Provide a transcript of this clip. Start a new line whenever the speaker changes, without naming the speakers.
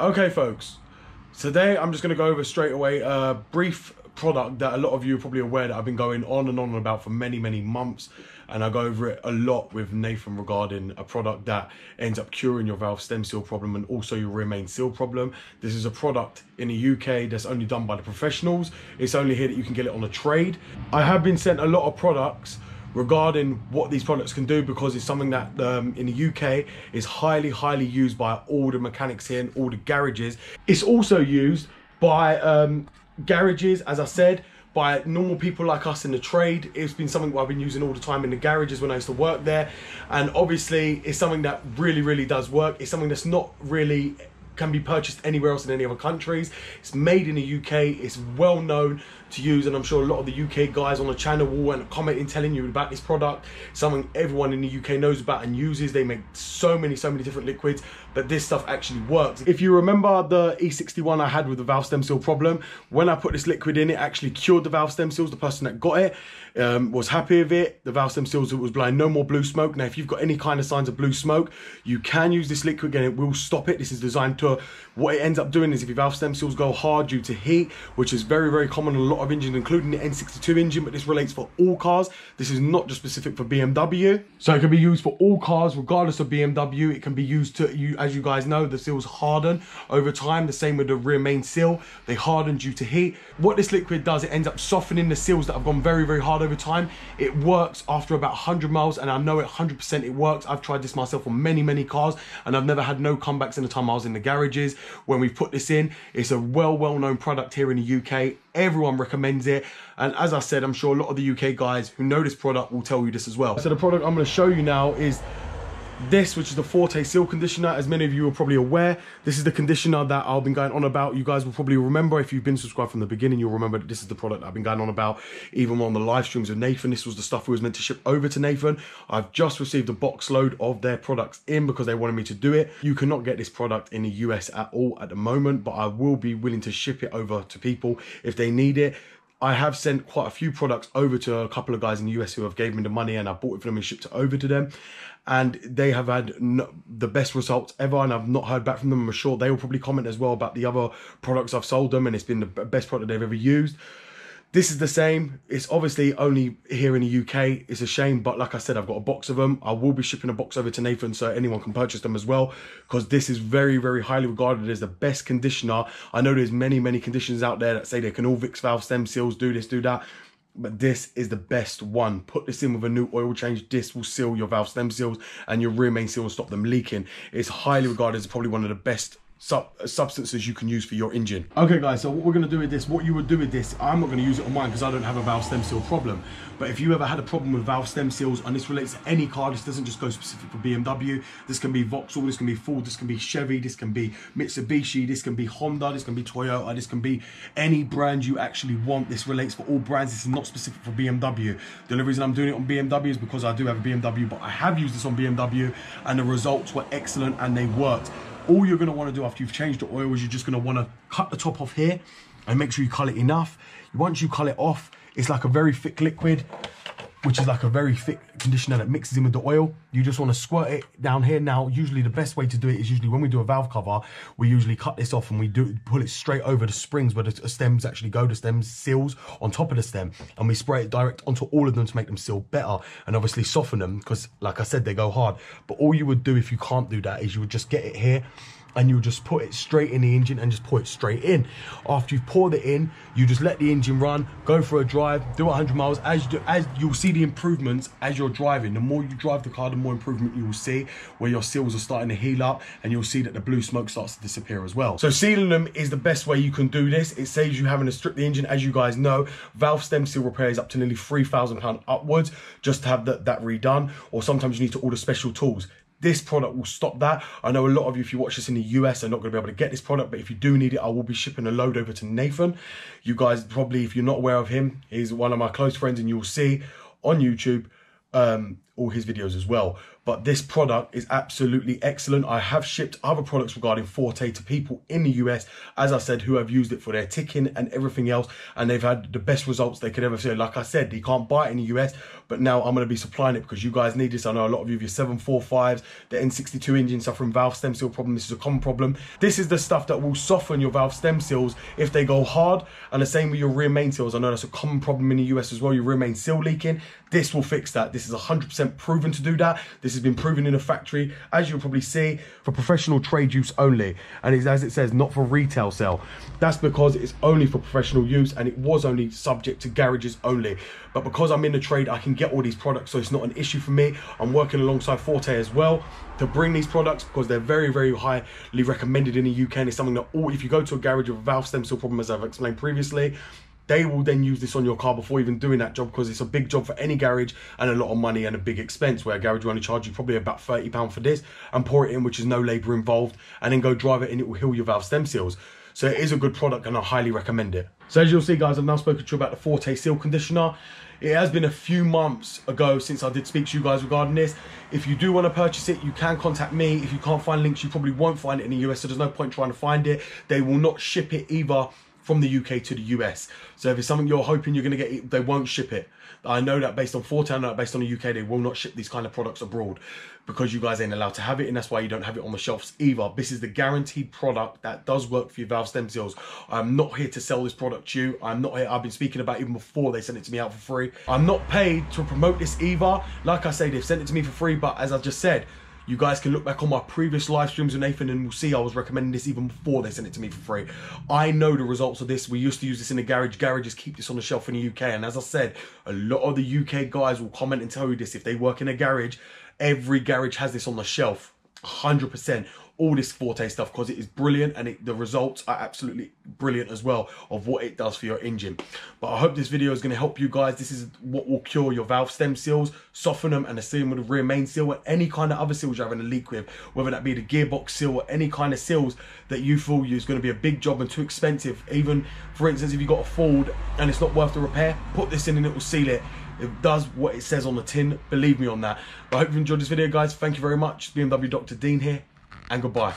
Okay folks, today I'm just going to go over straight away a brief product that a lot of you are probably aware that I've been going on and about for many months, and I go over it a lot with Nathan regarding a product that ends up curing your valve stem seal problem and also your rear main seal problem. This is a product in the UK that's only done by the professionals. It's only here that you can get it on a trade. I have been sent a lot of products regarding what these products can do, because it's something that in the UK is highly used by all the mechanics here and all the garages. It's also used by garages, as I said, by normal people like us in the trade. It's been something I've been using all the time in the garages when I used to work there, and obviously it's something that really does work. It's something that's not really can be purchased anywhere else in any other countries. It's made in the UK, it's well known to use, and I'm sure a lot of the UK guys on the channel will and commenting telling you about this product. Something everyone in the UK knows about and uses. They make so many different liquids, but this stuff actually works. If you remember the E61 I had with the valve stem seal problem, when I put this liquid in, it actually cured the valve stem seals. The person that got it was happy with it. The valve stem seals was blind, no more blue smoke. Now if you've got any kind of signs of blue smoke, you can use this liquid and it will stop it. This is designed to, what it ends up doing is if your valve stem seals go hard due to heat, which is very common in a lot of engines, including the N62 engine, but this relates for all cars. This is not just specific for BMW. So it can be used for all cars regardless of BMW. It can be used to, as you guys know, the seals harden over time. The same with the rear main seal, they harden due to heat. What this liquid does, it ends up softening the seals that have gone very hard over time. It works after about 100 miles, and I know it 100% it works. I've tried this myself on many cars, and I've never had no comebacks in the time I was in the garages when we put this in. It's a well-known product here in the UK. Everyone recommends it, and as I said, I'm sure a lot of the UK guys who know this product will tell you this as well. So the product I'm going to show you now is this, which is the Forte seal conditioner. As many of you are probably aware, this is the conditioner that I've been going on about. You guys will probably remember, if you've been subscribed from the beginning, you'll remember that this is the product I've been going on about even on the live streams with Nathan. This was the stuff we was meant to ship over to Nathan. I've just received a box load of their products in because they wanted me to do it. You cannot get this product in the US at all at the moment, but I will be willing to ship it over to people if they need it. I have sent quite a few products over to a couple of guys in the US who have gave me the money, and I bought it for them and shipped it over to them. And they have had the best results ever, and I've not heard back from them. I'm sure they will probably comment as well about the other products I've sold them, and it's been the best product they've ever used. This is the same. It's obviously only here in the UK. It's a shame, but like I said, I've got a box of them. I will be shipping a box over to Nathan so anyone can purchase them as well, because this is very highly regarded as the best conditioner. I know there's many conditioners out there that say they can all fix valve stem seals, do this, do that, but this is the best one. Put this in with a new oil change. This will seal your valve stem seals, and your rear main seal will stop them leaking. It's highly regarded as probably one of the best substances you can use for your engine. Okay guys, so what we're going to do with this, what you would do with this, I'm not going to use it on mine because I don't have a valve stem seal problem, but if you ever had a problem with valve stem seals, and this relates to any car, this doesn't just go specific for BMW, this can be Vauxhall, this can be Ford, this can be Chevy, this can be Mitsubishi, this can be Honda, this can be Toyota, this can be any brand you actually want. This relates for all brands. This is not specific for BMW. The only reason I'm doing it on BMW is because I do have a BMW, but I have used this on BMW and the results were excellent and they worked. All you're going to want to do after you've changed the oil is you're just going to want to cut the top off here and make sure you cull it enough. Once you cull it off, it's like a very thick liquid, which is like a very thick conditioner that mixes in with the oil. You just want to squirt it down here. Now, usually the best way to do it is usually when we do a valve cover, we usually cut this off and we pull it straight over the springs where the stems actually go, the stems seals on top of the stem, and we spray it direct onto all of them to make them seal better and obviously soften them, because like I said, they go hard. But all you would do if you can't do that is you would just get it here and you just put it straight in the engine and just pour it straight in. After you've poured it in, you just let the engine run, go for a drive, do 100 miles. As you'll see the improvements as you're driving. The more you drive the car, the more improvement you will see, where your seals are starting to heal up, and you'll see that the blue smoke starts to disappear as well. So sealing them is the best way you can do this. It saves you having to strip the engine. As you guys know, valve stem seal repair is up to nearly £3,000 upwards just to have that redone, or sometimes you need to order special tools. This product will stop that. I know a lot of you, if you watch this in the US, are not going to be able to get this product, but if you do need it, I will be shipping a load over to Nathan. You guys probably, if you're not aware of him, he's one of my close friends, and you'll see on YouTube all his videos as well. But this product is absolutely excellent. I have shipped other products regarding Forte to people in the US, as I said, who have used it for their ticking and everything else, and they've had the best results they could ever see. Like I said, you can't buy it in the US, but now I'm going to be supplying it because you guys need this. I know a lot of you have your 745s, the N62 engine suffering valve stem seal problem. This is a common problem. This is the stuff that will soften your valve stem seals if they go hard, and the same with your rear main seals. I know that's a common problem in the US as well, your rear main seal leaking. This will fix that. This is 100% proven to do that. This has been proven in a factory, as you'll probably see, for professional trade use only. And it's, as it says, not for retail sale. That's because it's only for professional use, and it was only subject to garages only. But because I'm in the trade, I can get all these products, so it's not an issue for me. I'm working alongside Forte as well to bring these products because they're very, very highly recommended in the UK. And it's something that if you go to a garage with a valve stem seal problem, as I've explained previously, they will then use this on your car before even doing that job, because it's a big job for any garage and a lot of money and a big expense, where a garage will only charge you probably about £30 for this and pour it in, which is no labour involved, and then go drive it and it will heal your valve stem seals. So it is a good product and I highly recommend it. So as you'll see, guys, I've now spoken to you about the Forte Seal Conditioner. It has been a few months ago since I did speak to you guys regarding this. If you do want to purchase it, you can contact me. If you can't find links, you probably won't find it in the US, so there's no point trying to find it. They will not ship it either from the UK to the US. So if it's something you're hoping you're going to get, they won't ship it. I know that based on Forte, I know that based on the UK, they will not ship these kind of products abroad because you guys ain't allowed to have it, and that's why you don't have it on the shelves either. This is the guaranteed product that does work for your valve stem seals. I'm not here to sell this product to you. I'm not here. I've been speaking about it even before they sent it to me out for free. I'm not paid to promote this either. Like I say, they've sent it to me for free, but as I just said, you guys can look back on my previous live streams with Nathan and we'll see I was recommending this even before they sent it to me for free. I know the results of this. We used to use this in the garage. Garages keep this on the shelf in the UK. And as I said, a lot of the UK guys will comment and tell you this. If they work in a garage, every garage has this on the shelf. 100%. All this Forte stuff, because it is brilliant, and the results are absolutely brilliant as well of what it does for your engine. But I hope this video is going to help you guys. This is what will cure your valve stem seals, soften them, and the same with the rear main seal, or any kind of other seals you're having a leak with, whether that be the gearbox seal or any kind of seals that you feel is going to be a big job and too expensive. Even, for instance, if you've got a Ford and it's not worth the repair, put this in and it will seal it. It does what it says on the tin, believe me on that. But I hope you enjoyed this video, guys. Thank you very much. BMW Dr. Dean here, and goodbye.